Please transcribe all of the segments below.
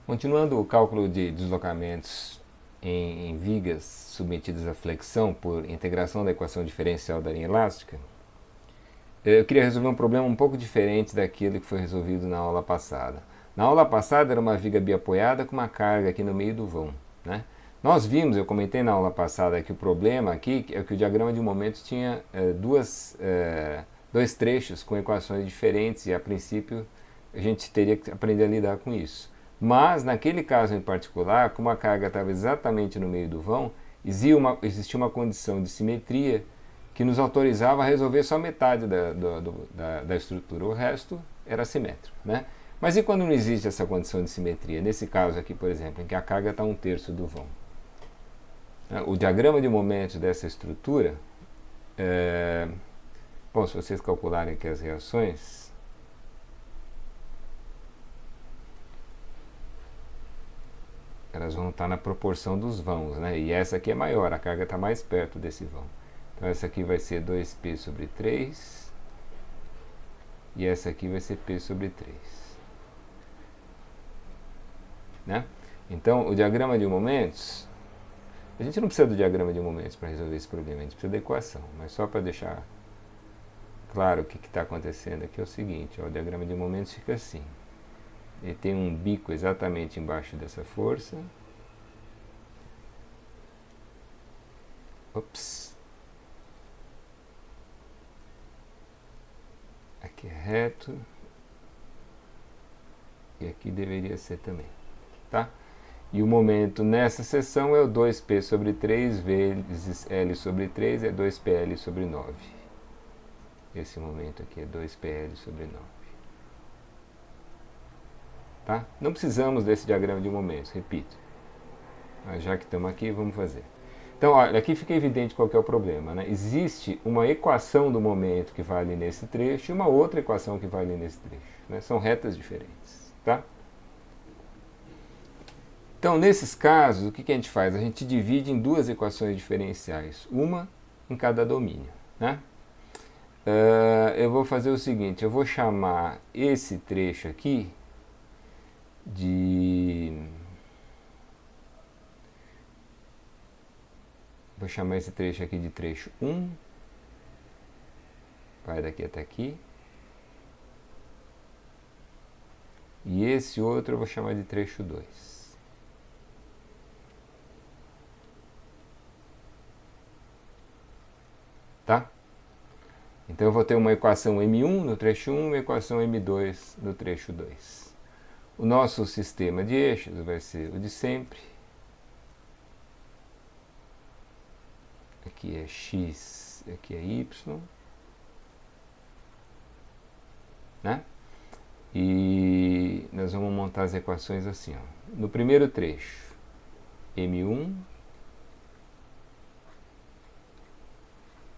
Continuando o cálculo de deslocamentos em vigas submetidas à flexão por integração da equação diferencial da linha elástica, eu queria resolver um problema um pouco diferente daquele que foi resolvido na aula passada. Na aula passada era uma viga biapoiada com uma carga aqui no meio do vão, né? Nós vimos, eu comentei na aula passada, que o problema aqui é que o diagrama de momentos tinha dois trechos com equações diferentes e a princípio a gente teria que aprender a lidar com isso. Mas naquele caso em particular, como a carga estava exatamente no meio do vão, existia uma condição de simetria que nos autorizava a resolver só metade da estrutura, o resto era simétrico, né? Mas e quando não existe essa condição de simetria? Nesse caso aqui, por exemplo, em que a carga está 1/3 do vão. O diagrama de momentos dessa estrutura, bom, se vocês calcularem aqui as reações, elas vão estar na proporção dos vãos, né? E essa aqui é maior, a carga está mais perto desse vão. Então essa aqui vai ser 2p sobre 3 e essa aqui vai ser p sobre 3. Né? Então o diagrama de momentos, a gente não precisa do diagrama de momentos para resolver esse problema, a gente precisa da equação, mas só para deixar claro o que está acontecendo aqui é o seguinte, ó, o diagrama de momentos fica assim. Ele tem um bico exatamente embaixo dessa força. Ops. Aqui é reto. E aqui deveria ser também. Tá? E o momento nessa seção é o 2p sobre 3 vezes L sobre 3 é 2pL sobre 9. Esse momento aqui é 2pL sobre 9. Tá? Não precisamos desse diagrama de momentos, repito. Mas já que estamos aqui, vamos fazer. Então, olha, aqui fica evidente qual que é o problema, né? Existe uma equação do momento que vale nesse trecho e uma outra equação que vale nesse trecho, né? São retas diferentes, tá? Então, nesses casos, o que a gente faz? A gente divide em duas equações diferenciais, uma em cada domínio, né? Eu vou fazer o seguinte, eu vou chamar esse trecho aqui vou chamar esse trecho aqui de trecho 1, vai daqui até aqui, e esse outro eu vou chamar de trecho 2. Tá? Então eu vou ter uma equação M1 no trecho 1 e uma equação M2 no trecho 2. O nosso sistema de eixos vai ser o de sempre. Aqui é x, aqui é y. Né? E nós vamos montar as equações assim. Ó. No primeiro trecho, M1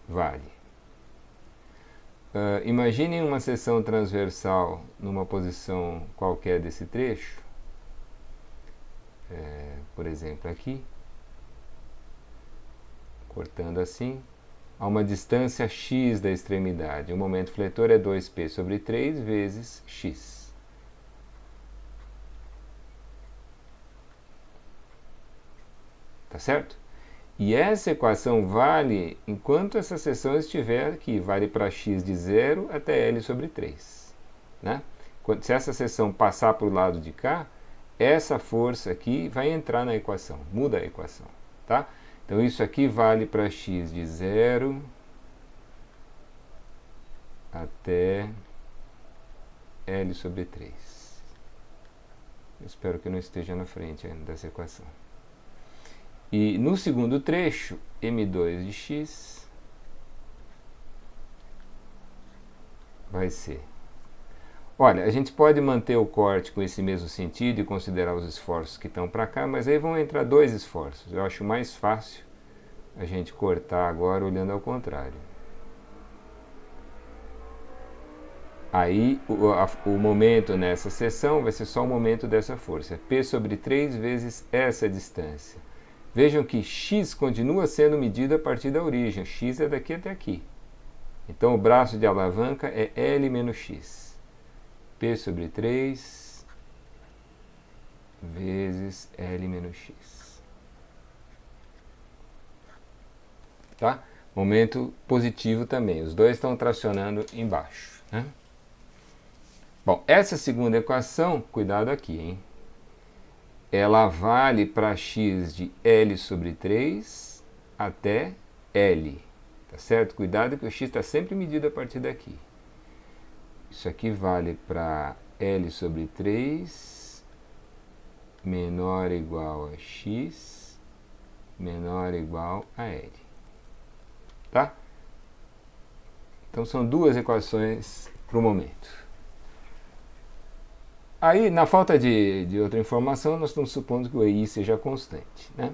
vale. Imaginem uma seção transversal numa posição qualquer desse trecho. Por exemplo, aqui. Cortando assim. A uma distância x da extremidade. O momento fletor é 2p sobre 3 vezes x. Tá certo? E essa equação vale enquanto essa seção estiver aqui, vale para x de 0 até L sobre 3. Né? Se essa seção passar para o lado de cá, essa força aqui vai entrar na equação, muda a equação. Tá? Então isso aqui vale para x de 0 até L sobre 3. Eu espero que eu não esteja na frente ainda dessa equação. E no segundo trecho, M2 de x vai ser... Olha, a gente pode manter o corte com esse mesmo sentido e considerar os esforços que estão para cá, mas aí vão entrar dois esforços. Eu acho mais fácil a gente cortar agora olhando ao contrário. Aí o momento nessa seção vai ser só o momento dessa força. P sobre 3 vezes essa distância. Vejam que x continua sendo medido a partir da origem. X é daqui até aqui. Então o braço de alavanca é L menos x. P sobre 3 vezes L menos X. Tá? Momento positivo também. Os dois estão tracionando embaixo, né? Bom, essa segunda equação, cuidado aqui, hein? Ela vale para x de L sobre 3 até L. Tá certo? Cuidado que o x está sempre medido a partir daqui. Isso aqui vale para L sobre 3 menor ou igual a x menor ou igual a L. Tá? Então são duas equações para o momento. Aí, na falta de outra informação, nós estamos supondo que o EI seja constante, né?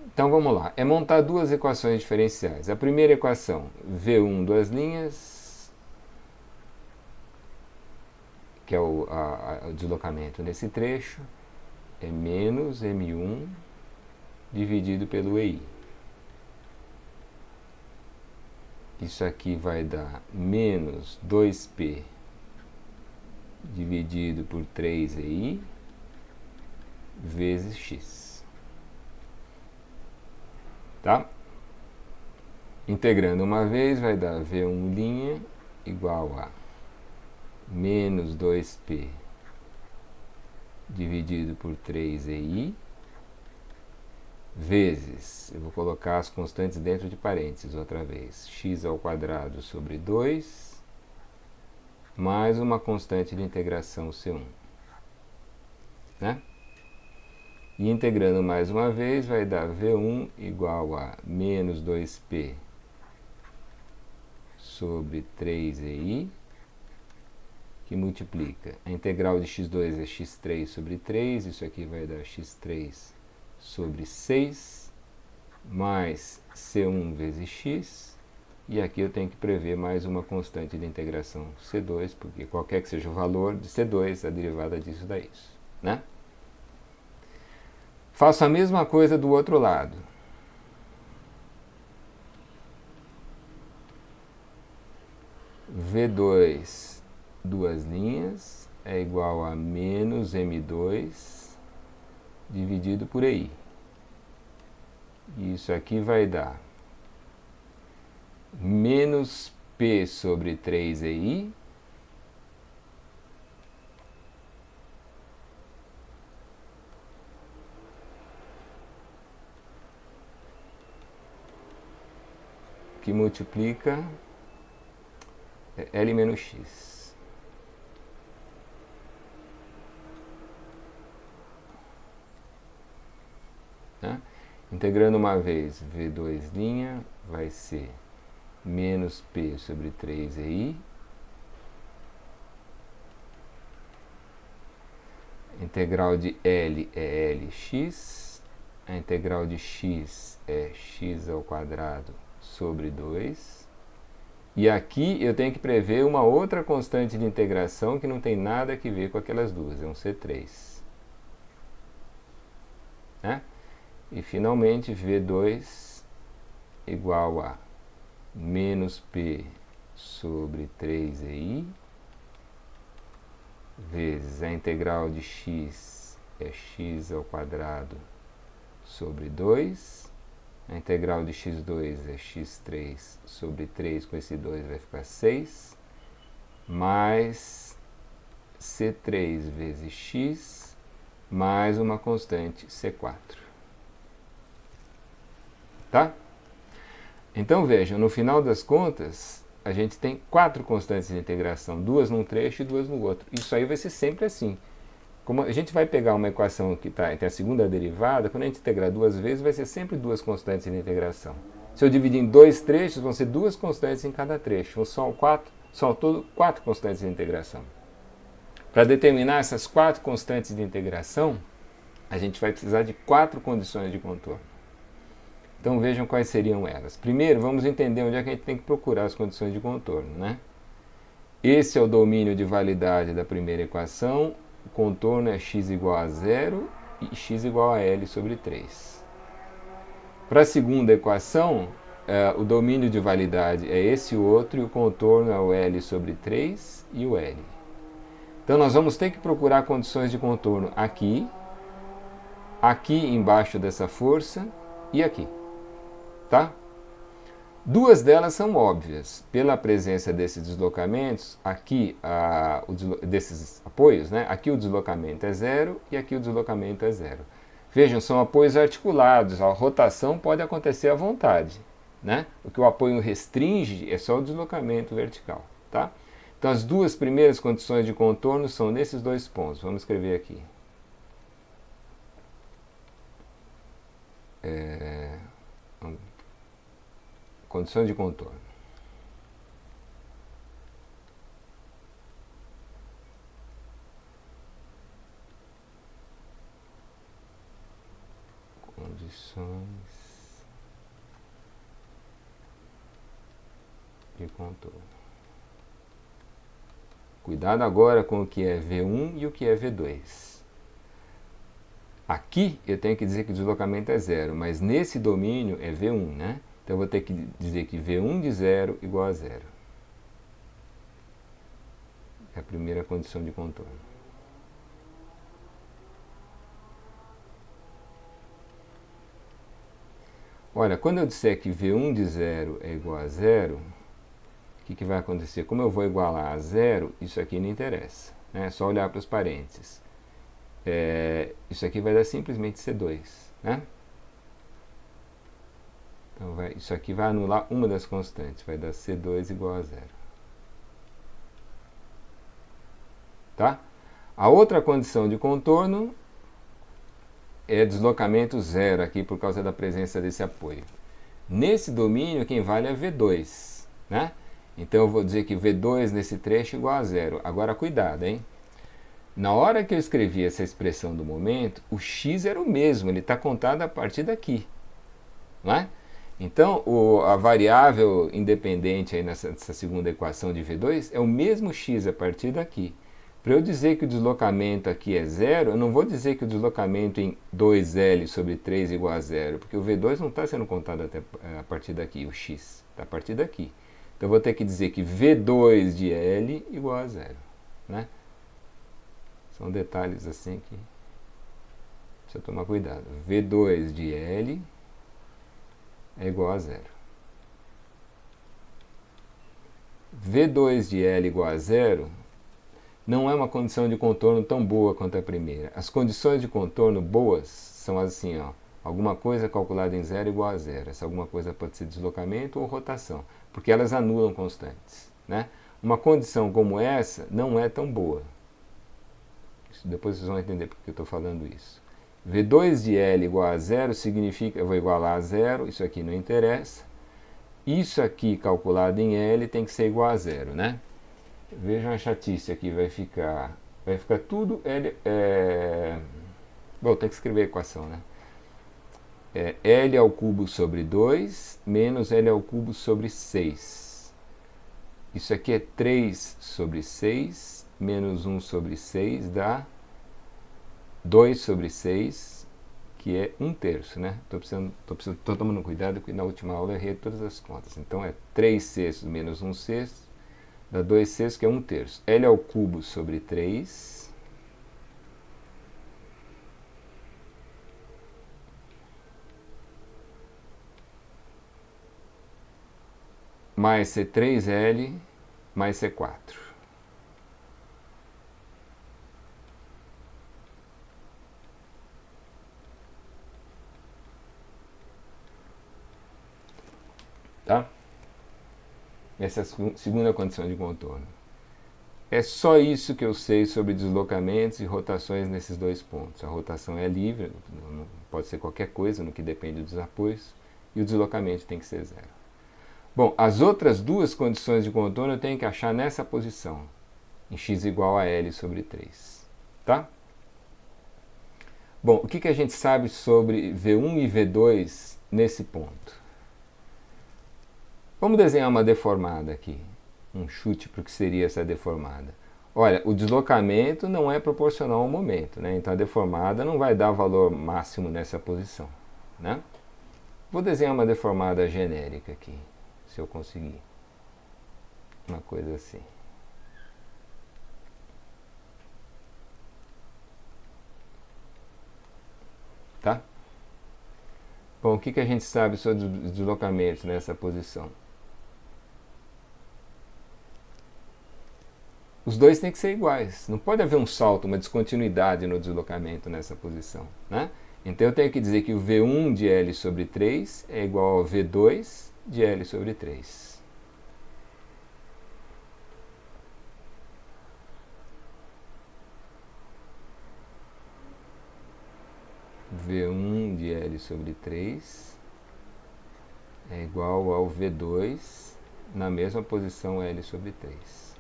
Então vamos lá, é montar duas equações diferenciais. A primeira equação, V1 duas linhas, que é o deslocamento nesse trecho, é menos M1 dividido pelo EI. Isso aqui vai dar menos 2P dividido por 3EI vezes X. Tá? Integrando uma vez vai dar V1' igual a menos 2P dividido por 3EI vezes, eu vou colocar as constantes dentro de parênteses outra vez, x ao quadrado sobre 2 mais uma constante de integração C1. Né? E integrando mais uma vez, vai dar V1 igual a menos 2P sobre 3EI, que multiplica. A integral de x2 é x3 sobre 3, isso aqui vai dar x3 sobre 6, mais C1 vezes x, e aqui eu tenho que prever mais uma constante de integração C2, porque qualquer que seja o valor de C2, a derivada disso dá isso, né? Faço a mesma coisa do outro lado. V2, duas linhas, é igual a menos M2 dividido por EI. Isso aqui vai dar menos P sobre 3EI que multiplica L menos X. Né? Integrando uma vez, V2' vai ser menos P sobre 3EI. A integral de L é LX. A integral de X é x ao quadrado sobre 2. E aqui eu tenho que prever uma outra constante de integração que não tem nada a ver com aquelas duas, é um C3. Né? E finalmente V2 igual a menos P sobre 3EI vezes a integral de x é x ao quadrado sobre 2. A integral de x2 é x3 sobre 3, com esse 2 vai ficar 6, mais C3 vezes x, mais uma constante C4. Tá? Então vejam, no final das contas, a gente tem 4 constantes de integração, 2 num trecho e 2 no outro. Isso aí vai ser sempre assim. Como a gente vai pegar uma equação que tem a segunda derivada, quando a gente integrar duas vezes, vai ser sempre 2 constantes de integração. Se eu dividir em 2 trechos, vão ser 2 constantes em cada trecho. São ao todo 4 constantes de integração. Para determinar essas 4 constantes de integração, a gente vai precisar de 4 condições de contorno. Então vejam quais seriam elas. Primeiro, vamos entender onde é que a gente tem que procurar as condições de contorno, né? Esse é o domínio de validade da primeira equação. O contorno é x igual a 0 e x igual a L sobre 3. Para a segunda equação, o domínio de validade é esse outro, e o contorno é o L sobre 3 e o L. Então nós vamos ter que procurar condições de contorno aqui, aqui embaixo dessa força e aqui, tá? Duas delas são óbvias, pela presença desses deslocamentos, aqui, desses apoios, né? Aqui o deslocamento é zero e aqui o deslocamento é zero. Vejam, são apoios articulados, a rotação pode acontecer à vontade, né? O que o apoio restringe é só o deslocamento vertical, tá? Então as duas primeiras condições de contorno são nesses dois pontos, vamos escrever aqui. Condições de contorno. Condições de contorno. Cuidado agora com o que é V1 e o que é V2. Aqui eu tenho que dizer que o deslocamento é zero, mas nesse domínio é V1, né? Então eu vou ter que dizer que V1 de zero igual a zero. É a primeira condição de contorno. Olha, quando eu disser que V1 de zero é igual a zero, o que vai acontecer? Como eu vou igualar a zero, isso aqui não interessa, né? É só olhar para os parênteses. Isso aqui vai dar simplesmente C2, né? Então isso aqui vai anular uma das constantes, vai dar C2 igual a zero. Tá? A outra condição de contorno é deslocamento zero aqui por causa da presença desse apoio. Nesse domínio quem vale é V2, né? Então eu vou dizer que V2 nesse trecho é igual a zero. Agora cuidado, hein? Na hora que eu escrevi essa expressão do momento, o x era o mesmo, ele está contado a partir daqui, né? Então a variável independente aí nessa segunda equação de V2 é o mesmo x a partir daqui. Para eu dizer que o deslocamento aqui é zero, eu não vou dizer que o deslocamento em 2L sobre 3 é igual a zero, porque o V2 não está sendo contado a partir daqui, o x está a partir daqui. Então eu vou ter que dizer que V2 de L igual a zero, né? São detalhes assim que precisa tomar cuidado. V2 de L é igual a zero. V2 de L igual a zero não é uma condição de contorno tão boa quanto a primeira. As condições de contorno boas são assim, ó, alguma coisa calculada em zero igual a zero. Essa alguma coisa pode ser deslocamento ou rotação, porque elas anulam constantes, né? Uma condição como essa não é tão boa. Depois vocês vão entender porque eu estou falando isso. V2 de L igual a zero significa, eu vou igualar a zero, isso aqui não interessa. Isso aqui calculado em L tem que ser igual a zero, né? Vejam a chatice aqui, vai ficar tudo L, bom, tem que escrever a equação, né? L ao cubo sobre 2 menos L ao cubo sobre 6. Isso aqui é 3 sobre 6 menos 1 sobre 6 dá 2 sobre 6, que é 1/3, né? Tô tomando cuidado porque na última aula eu errei todas as contas. Então é 3/6 menos 1/6 dá 2/6, que é 1/3. L ao cubo sobre 3 mais C3L mais C4. Tá? Essa é a segunda condição de contorno. É só isso que eu sei sobre deslocamentos e rotações nesses dois pontos. A rotação é livre, pode ser qualquer coisa, no que depende dos apoios, e o deslocamento tem que ser zero. Bom, as outras duas condições de contorno eu tenho que achar nessa posição, em x igual a L sobre 3. Tá? Bom, o que a gente sabe sobre V1 e V2 nesse ponto? Vamos desenhar uma deformada aqui, um chute para o que seria essa deformada. Olha, o deslocamento não é proporcional ao momento, né? Então a deformada não vai dar valor máximo nessa posição, né? Vou desenhar uma deformada genérica aqui, se eu conseguir. Uma coisa assim. tá? Bom, o que a gente sabe sobre os deslocamentos nessa posição? Os dois têm que ser iguais. Não pode haver um salto, uma descontinuidade no deslocamento nessa posição, né? Então eu tenho que dizer que o V1 de L sobre 3 é igual ao V2 de L sobre 3. V1 de L sobre 3 é igual ao V2 na mesma posição L sobre 3.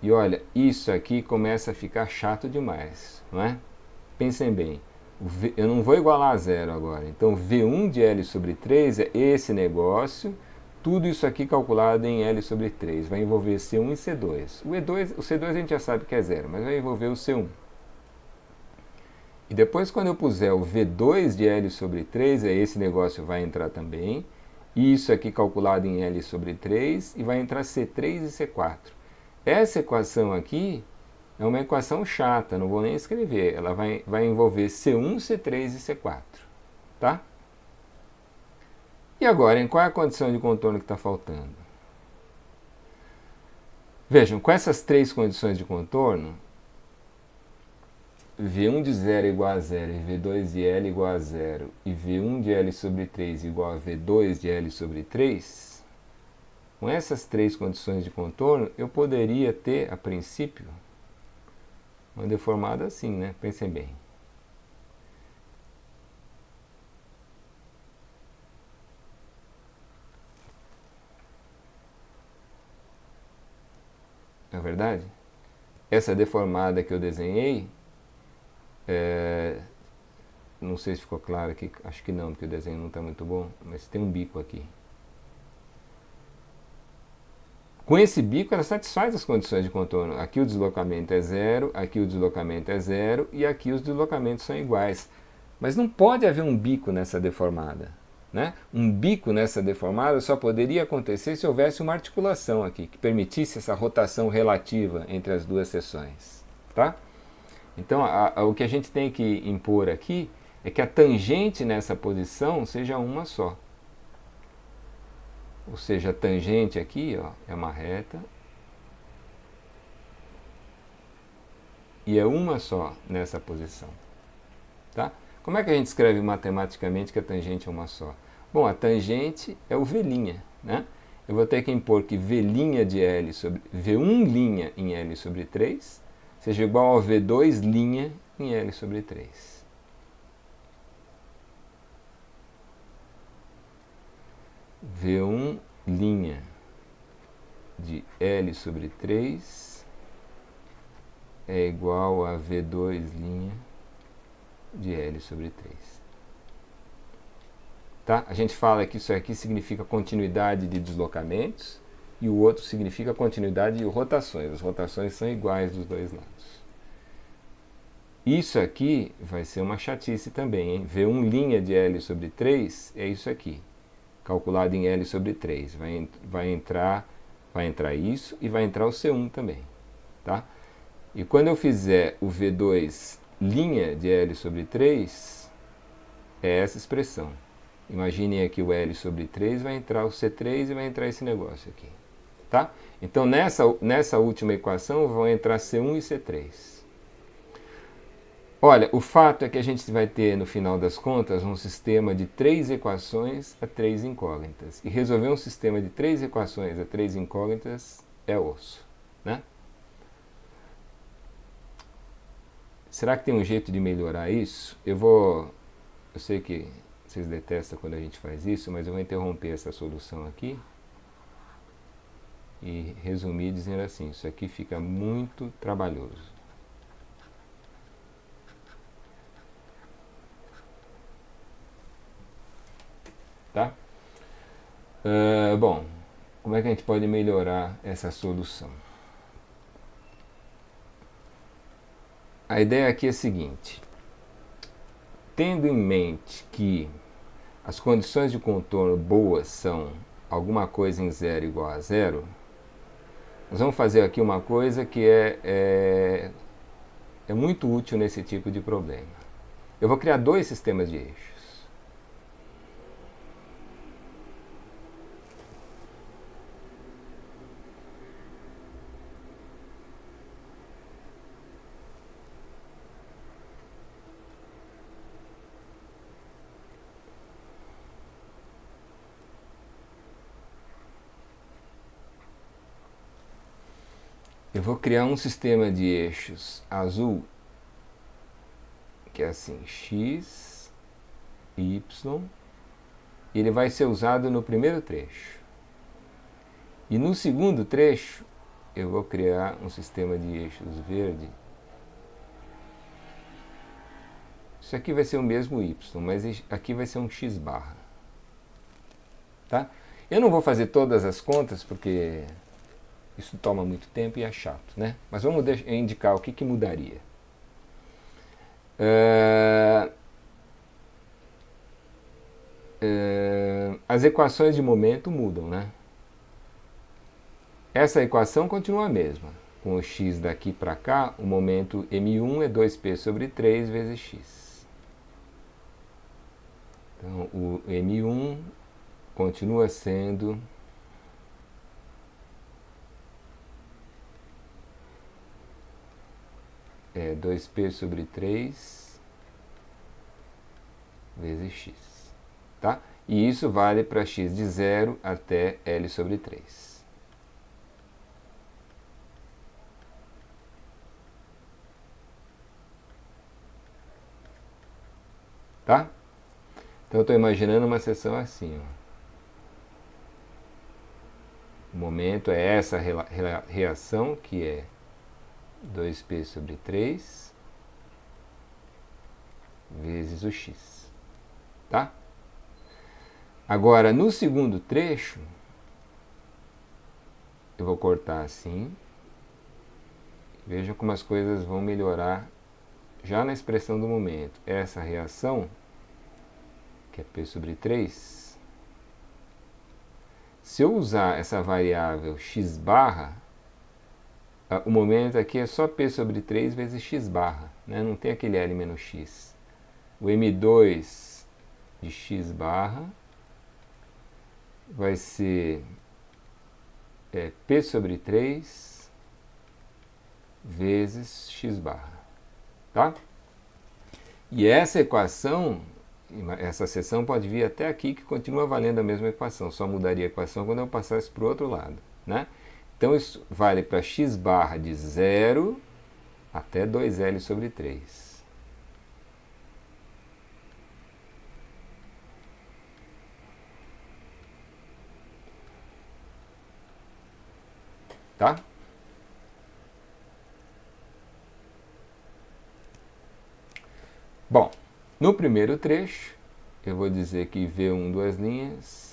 E olha, isso aqui começa a ficar chato demais, não é? Pensem bem, eu não vou igualar a zero agora, então V1 de L sobre 3 é esse negócio, tudo isso aqui calculado em L sobre 3, vai envolver C1 e C2. O C2 a gente já sabe que é zero, mas vai envolver o C1. E depois, quando eu puser o V2 de L sobre 3, esse negócio vai entrar também. Isso aqui calculado em L sobre 3, e vai entrar C3 e C4. Essa equação aqui é uma equação chata, não vou nem escrever. Ela vai envolver C1, C3 e C4. Tá? E agora, qual é a condição de contorno que está faltando? Vejam, com essas três condições de contorno, V1 de 0 igual a 0 e V2 de L igual a 0 e V1 de L sobre 3 igual a V2 de L sobre 3, com essas três condições de contorno, eu poderia ter, a princípio, uma deformada assim, né? Pensem bem. Não é verdade? Essa deformada que eu desenhei, não sei se ficou claro aqui, acho que não, porque o desenho não está muito bom, mas tem um bico aqui. Com esse bico ela satisfaz as condições de contorno. Aqui o deslocamento é zero, aqui o deslocamento é zero e aqui os deslocamentos são iguais. Mas não pode haver um bico nessa deformada, né? Um bico nessa deformada só poderia acontecer se houvesse uma articulação aqui, que permitisse essa rotação relativa entre as duas seções. Tá? Então o que a gente tem que impor aqui é que a tangente nessa posição seja uma só. Ou seja, a tangente aqui, ó, é uma reta e é uma só nessa posição. Tá? Como é que a gente escreve matematicamente que a tangente é uma só? Bom, a tangente é o V', né? Eu vou ter que impor que V' de L sobre V1' em L sobre 3 seja igual ao V2' em L sobre 3. V1' de L sobre 3 é igual a V2' de L sobre 3. Tá? A gente fala que isso aqui significa continuidade de deslocamentos e o outro significa continuidade de rotações. As rotações são iguais dos dois lados. Isso aqui vai ser uma chatice também, hein? V1' de L sobre 3 é isso aqui, calculado em L sobre 3. Vai entrar isso e vai entrar o C1 também. Tá? E quando eu fizer o V2' de L sobre 3, é essa expressão. Imaginem aqui o L sobre 3, vai entrar o C3 e vai entrar esse negócio aqui. Tá? Então nessa última equação vão entrar C1 e C3. Olha, o fato é que a gente vai ter, no final das contas, um sistema de 3 equações a 3 incógnitas. E resolver um sistema de 3 equações a 3 incógnitas é osso, né? Será que tem um jeito de melhorar isso? Eu sei que vocês detestam quando a gente faz isso, mas eu vou interromper essa solução aqui e resumir dizendo assim, isso aqui fica muito trabalhoso. Tá? Bom, como é que a gente pode melhorar essa solução? A ideia aqui é a seguinte: tendo em mente que as condições de contorno boas são alguma coisa em 0 igual a 0, nós vamos fazer aqui uma coisa que é muito útil nesse tipo de problema. eu vou criar dois sistemas de eixos. Eu vou criar um sistema de eixos azul, que é assim, x, y, e ele vai ser usado no primeiro trecho. E no segundo trecho, eu vou criar um sistema de eixos verde. Isso aqui vai ser o mesmo y, mas aqui vai ser um x barra. Tá? Eu não vou fazer todas as contas, porque isso toma muito tempo e é chato, né? Mas vamos indicar o que mudaria. As equações de momento mudam, né? Essa equação continua a mesma. Com o x daqui para cá, o momento m1 é 2p sobre 3 vezes x. Então, o m1 continua sendo 2p sobre 3 vezes x. Tá? E isso vale para x de 0 até L sobre 3. Tá? Então eu estou imaginando uma seção assim. Ó. O momento é essa reação, que é 2p sobre 3 vezes o x. Tá? Agora, no segundo trecho, eu vou cortar assim. Veja como as coisas vão melhorar já na expressão do momento. Essa reação, que é p sobre 3, se eu usar essa variável x barra, o momento aqui é só p sobre 3 vezes x barra, né? Não tem aquele L menos x. O m2 de x barra vai ser p sobre 3 vezes x barra. Tá? E essa equação, essa seção pode vir até aqui, que continua valendo a mesma equação, só mudaria a equação quando eu passasse para o outro lado, né? Então isso vale para x barra de 0 até 2L sobre 3. Tá? Bom, no primeiro trecho, eu vou dizer que V1 duas linhas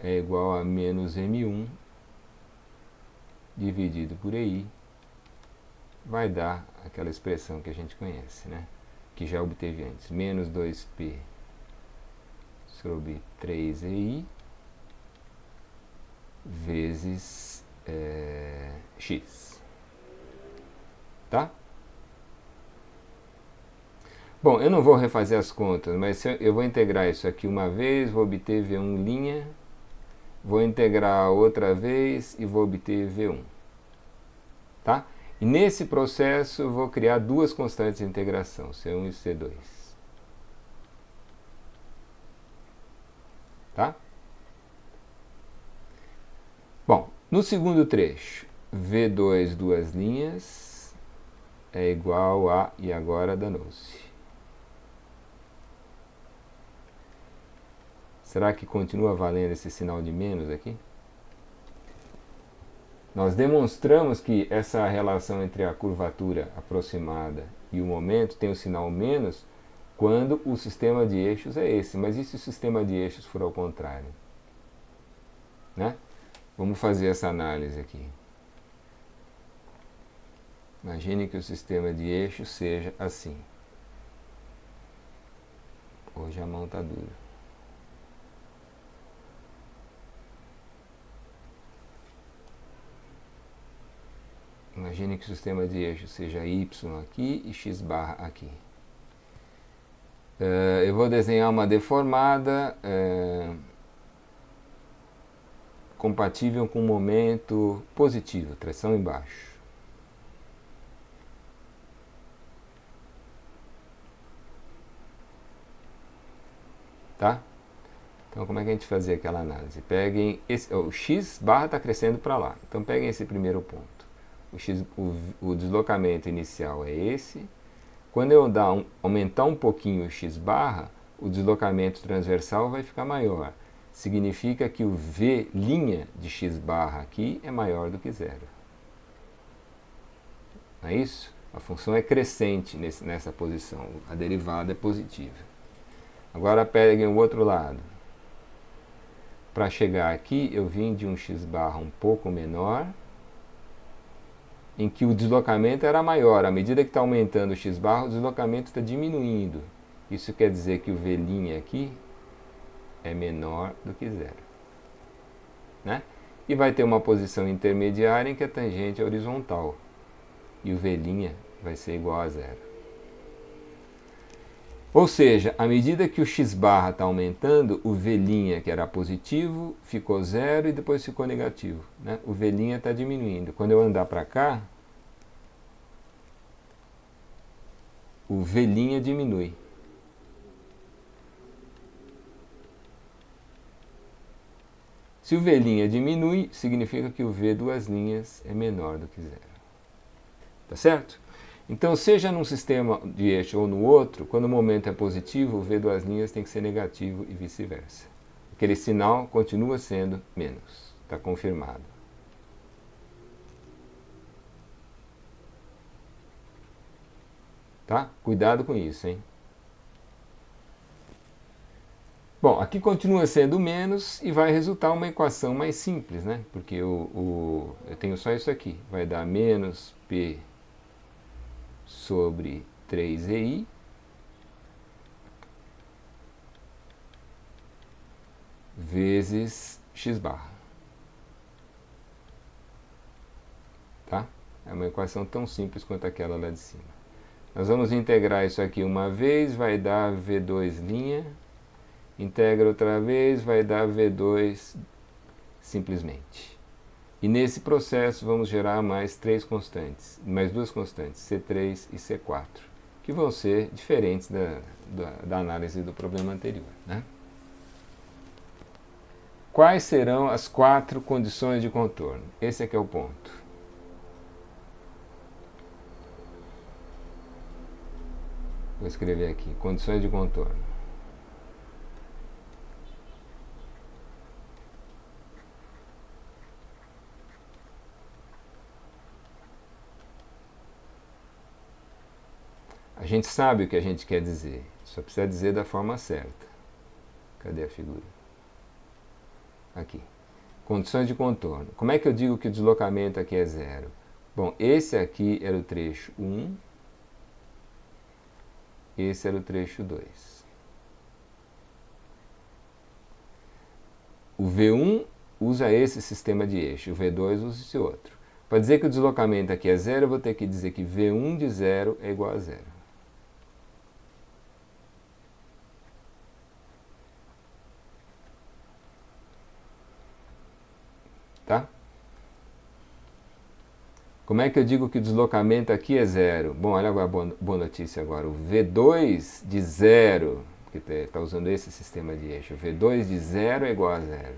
é igual a menos M1 dividido por EI, vai dar aquela expressão que a gente conhece, né? Que já obteve antes, menos 2P sobre 3EI vezes x. Tá? Bom, eu não vou refazer as contas, mas eu vou integrar isso aqui uma vez, vou obter V1', vou integrar outra vez e vou obter V1. Tá? E nesse processo eu vou criar duas constantes de integração, C1 e C2. Tá? Bom, no segundo trecho, V2 duas linhas é igual a, e agora danou-se. Será que continua valendo esse sinal de menos aqui? Nós demonstramos que essa relação entre a curvatura aproximada e o momento tem o sinal menos quando o sistema de eixos é esse. Mas e se o sistema de eixos for ao contrário? Né? Vamos fazer essa análise aqui. Imagine que o sistema de eixos seja assim. Hoje a mão está dura. Imagine que o sistema de eixo seja y aqui e x barra aqui. Eu vou desenhar uma deformada compatível com momento positivo, tração embaixo. Tá? Então, como é que a gente fazia aquela análise? Peguem o x barra está crescendo para lá. Então, peguem esse primeiro ponto. O deslocamento inicial é esse. Quando eu aumentar um pouquinho o x barra, o deslocamento transversal vai ficar maior. Significa que o v' de x barra aqui é maior do que zero. Não é isso? A função é crescente nessa posição. A derivada é positiva. Agora peguem o outro lado. Para chegar aqui, eu vim de um x barra um pouco menor, em que o deslocamento era maior. À medida que está aumentando o x barra, o deslocamento está diminuindo. Isso quer dizer que o v' aqui é menor do que zero. Né? E vai ter uma posição intermediária em que a tangente é horizontal. E o v' vai ser igual a zero. Ou seja, à medida que o x barra está aumentando, o v', que era positivo, ficou zero e depois ficou negativo. Né? O v' está diminuindo. Quando eu andar para cá, o v' diminui. Se o v' diminui, significa que o v duas linhas é menor do que zero. Tá certo? Então, seja num sistema de eixo ou no outro, quando o momento é positivo, o v duas linhas tem que ser negativo e vice-versa. Aquele sinal continua sendo menos. Está confirmado. Tá? Cuidado com isso, hein? Bom, aqui continua sendo menos e vai resultar uma equação mais simples, né? Porque eu tenho só isso aqui. Vai dar menos P sobre 3EI vezes x barra. Tá? É uma equação tão simples quanto aquela lá de cima. Nós vamos integrar isso aqui uma vez, vai dar V2', integra outra vez, vai dar V2 simplesmente. E nesse processo vamos gerar mais duas constantes, C3 e C4, que vão ser diferentes da análise do problema anterior. Né? Quais serão as 4 condições de contorno? Esse aqui é o ponto. Vou escrever aqui, condições de contorno. A gente sabe o que a gente quer dizer, só precisa dizer da forma certa. Cadê a figura? Aqui. Condições de contorno. Como é que eu digo que o deslocamento aqui é zero? Bom, esse aqui era o trecho 1, esse era o trecho 2. O V1 usa esse sistema de eixo, o V2 usa esse outro. Para dizer que o deslocamento aqui é zero, eu vou ter que dizer que V1 de zero é igual a zero. Tá? Como é que eu digo que o deslocamento aqui é zero? Bom, olha a boa notícia agora. O V2 de zero, que está usando esse sistema de eixo, o V2 de zero é igual a zero.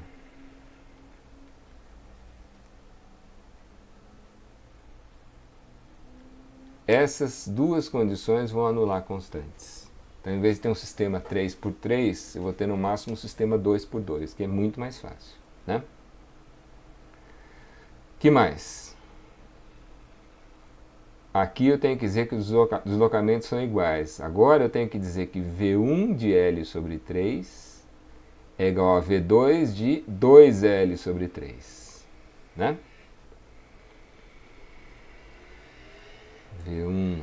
Essas duas condições vão anular constantes. Então, em vez de ter um sistema 3x3, eu vou ter no máximo um sistema 2x2, que é muito mais fácil. Né? Que mais? Aqui eu tenho que dizer que os deslocamentos são iguais. Agora eu tenho que dizer que V1 de L sobre 3 é igual a V2 de 2L sobre 3. Né? V1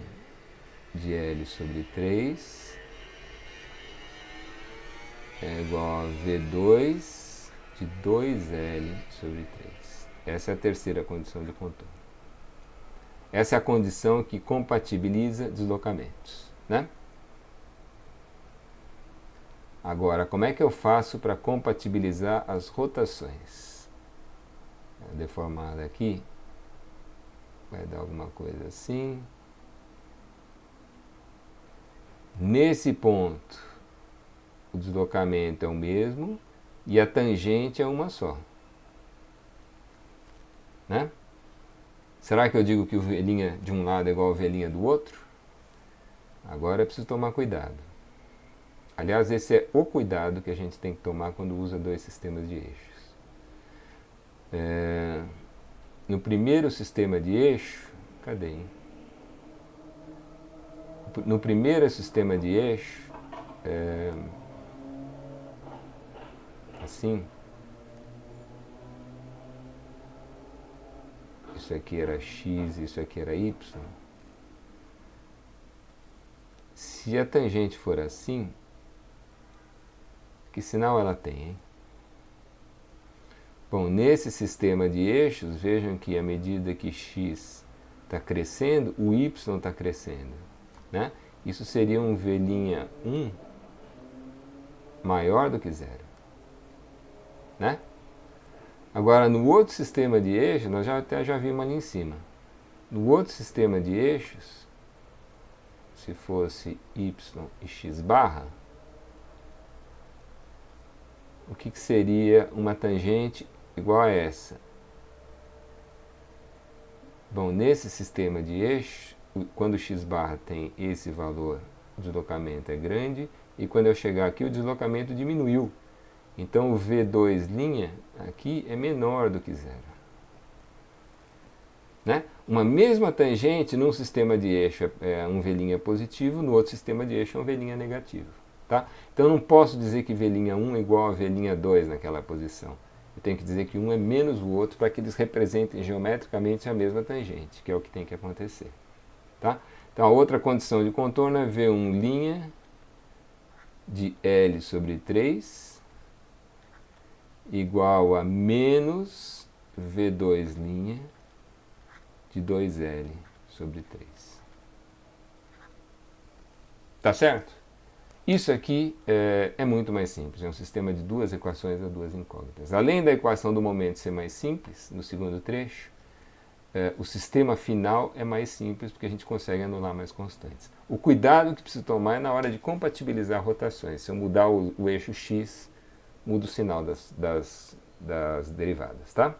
de L sobre 3 é igual a V2 de 2L sobre 3. Essa é a terceira condição de contorno. Essa é a condição que compatibiliza deslocamentos, né? Agora, como é que eu faço para compatibilizar as rotações? Deformada aqui, vai dar alguma coisa assim. Nesse ponto, o deslocamento é o mesmo e a tangente é uma só, né? Será que eu digo que o V' de um lado é igual ao V' do outro? Agora é preciso tomar cuidado. Aliás, esse é o cuidado que a gente tem que tomar quando usa dois sistemas de eixos. No primeiro sistema de eixo, cadê? Hein? No primeiro sistema de eixo, assim, isso aqui era x, isso aqui era y. Se a tangente for assim, que sinal ela tem, hein? Bom, nesse sistema de eixos, vejam que à medida que x está crescendo, o y está crescendo, né? Isso seria um V'1 maior do que zero, né? Agora, no outro sistema de eixos, nós até já vimos ali em cima. No outro sistema de eixos, se fosse y e x barra, o que seria uma tangente igual a essa? Bom, nesse sistema de eixos, quando o x barra tem esse valor, o deslocamento é grande, e quando eu chegar aqui, o deslocamento diminuiu. Então o V2' aqui é menor do que zero, né? Uma mesma tangente num sistema de eixo é um V' positivo, no outro sistema de eixo é um V' negativo. Tá? Então eu não posso dizer que V'1 é igual a V'2 naquela posição. Eu tenho que dizer que um é menos o outro para que eles representem geometricamente a mesma tangente, que é o que tem que acontecer. Tá? Então a outra condição de contorno é V1' de L sobre 3 igual a menos V2' de 2L sobre 3. Tá certo? Isso aqui é muito mais simples, é um sistema de duas equações a duas incógnitas. Além da equação do momento ser mais simples, no segundo trecho, o sistema final é mais simples porque a gente consegue anular mais constantes. O cuidado que precisa tomar é na hora de compatibilizar rotações. Se eu mudar o eixo x, muda o sinal das derivadas, tá?